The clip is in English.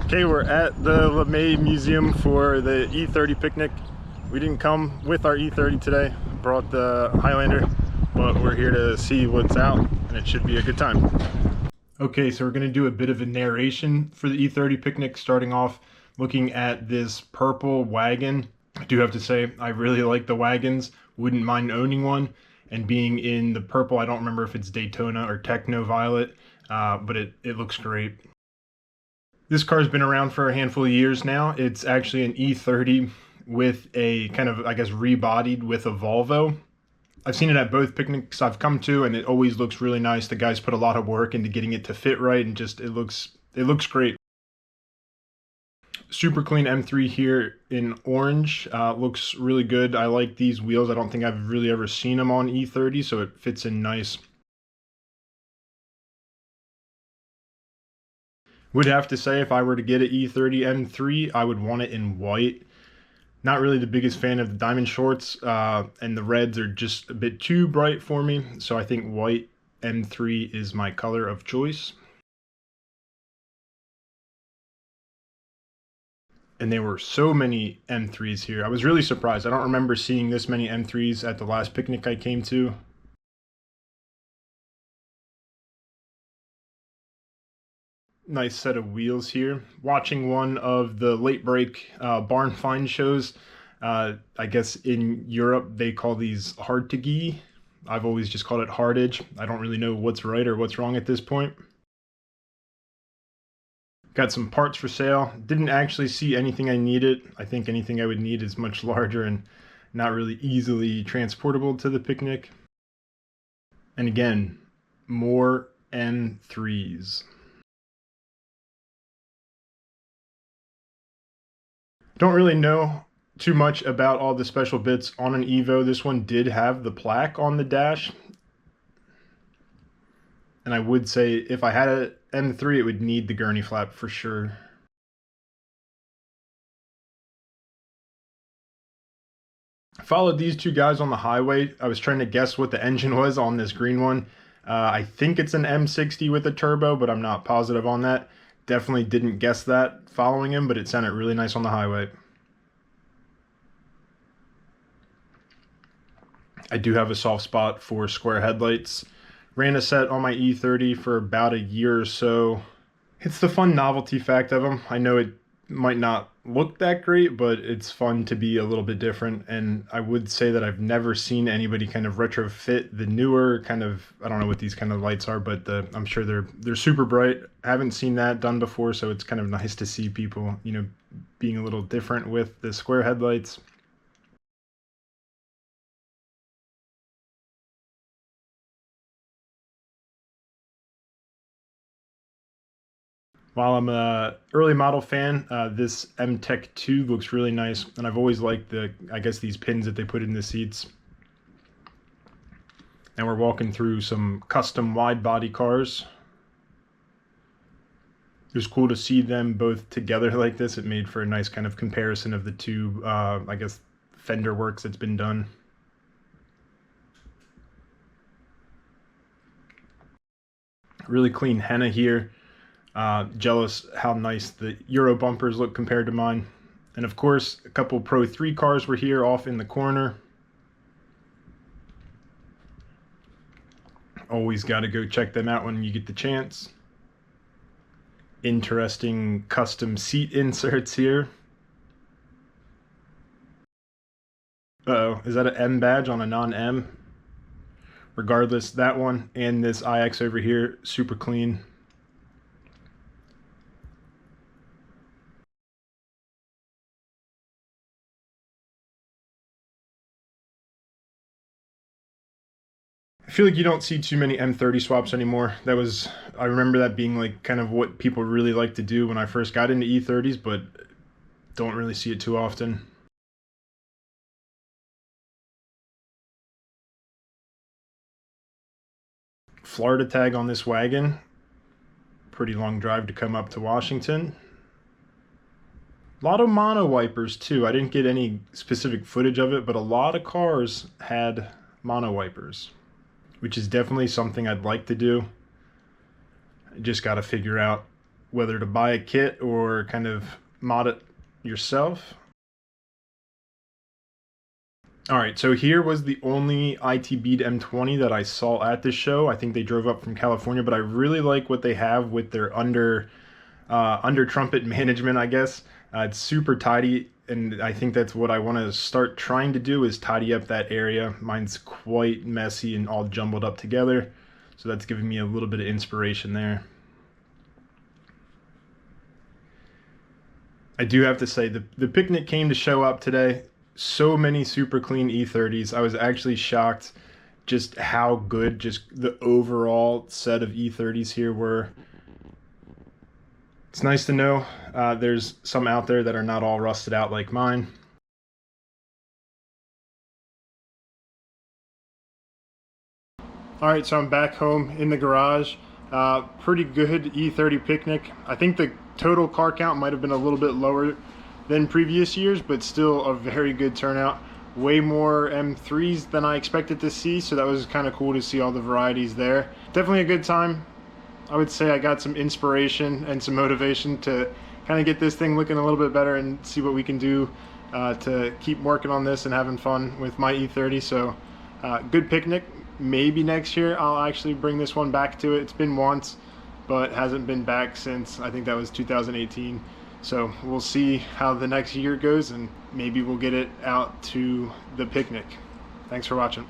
Okay, we're at the LeMay Museum for the E30 picnic. We didn't come with our E30 today, brought the Highlander, but we're here to see what's out and it should be a good time. Okay, so we're going to do a bit of a narration for the E30 picnic, starting off looking at this purple wagon. I do have to say, I really like the wagons, wouldn't mind owning one, and being in the purple, I don't remember if it's Daytona or Techno Violet, but it looks great. This car's been around for a handful of years now. It's actually an E30 with a kind of, I guess, rebodied with a Volvo. I've seen it at both picnics I've come to, and it always looks really nice. The guys put a lot of work into getting it to fit right, and just it looks great. Super clean M3 here in orange. Looks really good. I like these wheels. I don't think I've really ever seen them on E30, so it fits in nice. Would have to say if I were to get an E30 M3, I would want it in white. Not really the biggest fan of the diamond shorts, and the reds are just a bit too bright for me, so I think white M3 is my color of choice. And there were so many M3s here. I was really surprised. I don't remember seeing this many M3s at the last picnic I came to. Nice set of wheels here. Watching one of the late break barn find shows. I guess in Europe they call these hardtigi. I've always just called it hardage. I don't really know what's right or what's wrong at this point. Got some parts for sale. Didn't actually see anything I needed. I think anything I would need is much larger and not really easily transportable to the picnic. And again, more M3s. Don't really know too much about all the special bits on an Evo. This one did have the plaque on the dash. And I would say if I had an M3, it would need the gurney flap for sure. I followed these two guys on the highway. I was trying to guess what the engine was on this green one. I think it's an M60 with a turbo, but I'm not positive on that. Definitely didn't guess that following him, but it sounded really nice on the highway. I do have a soft spot for square headlights. Ran a set on my E30 for about a year or so. It's the fun novelty fact of them. I know it might not look that great, but it's fun to be a little bit different. And I would say that I've never seen anybody kind of retrofit the newer kind of, I don't know what these kind of lights are, but I'm sure they're super bright. I haven't seen that done before, so it's kind of nice to see people, you know, being a little different with the square headlights. While I'm a early model fan, this M-Tech 2 looks really nice, and I've always liked I guess these pins that they put in the seats. And we're walking through some custom wide body cars. It was cool to see them both together like this. It made for a nice kind of comparison of the two, I guess, fender works that's been done. Really clean henna here. Jealous how nice the Euro bumpers look compared to mine. And of course, a couple Pro 3 cars were here off in the corner. Always got to go check them out when you get the chance. Interesting custom seat inserts here. Uh-oh, is that an M badge on a non-M? Regardless, that one and this IX over here, super clean. I feel like you don't see too many M30 swaps anymore. I remember that being like kind of what people really like to do when I first got into E30s, but don't really see it too often. Florida tag on this wagon. Pretty long drive to come up to Washington. A lot of mono wipers too. I didn't get any specific footage of it, but a lot of cars had mono wipers, which is definitely something I'd like to do. I just got to figure out whether to buy a kit or kind of mod it yourself. All right, so here was the only ITB'd M20 that I saw at this show. I think they drove up from California, but I really like what they have with their under trumpet management, I guess. It's super tidy, and I think that's what I want to start trying to do, is tidy up that area. Mine's quite messy and all jumbled up together, so that's giving me a little bit of inspiration there. I do have to say, the Picnic came to show up today. So many super clean E30s. I was actually shocked just how good just the overall set of E30s here were. It's nice to know there's some out there that are not all rusted out like mine. All right, so I'm back home in the garage. Pretty good E30 Picnic. I think the total car count might have been a little bit lower than previous years, but still a very good turnout. Way more M3s than I expected to see, so that was kind of cool to see all the varieties there. Definitely a good time. I would say I got some inspiration and some motivation to kind of get this thing looking a little bit better and see what we can do to keep working on this and having fun with my E30. So good Picnic. Maybe next year I'll actually bring this one back to it. It's been once, but hasn't been back since, I think that was 2018. So we'll see how the next year goes, and maybe we'll get it out to the Picnic. Thanks for watching.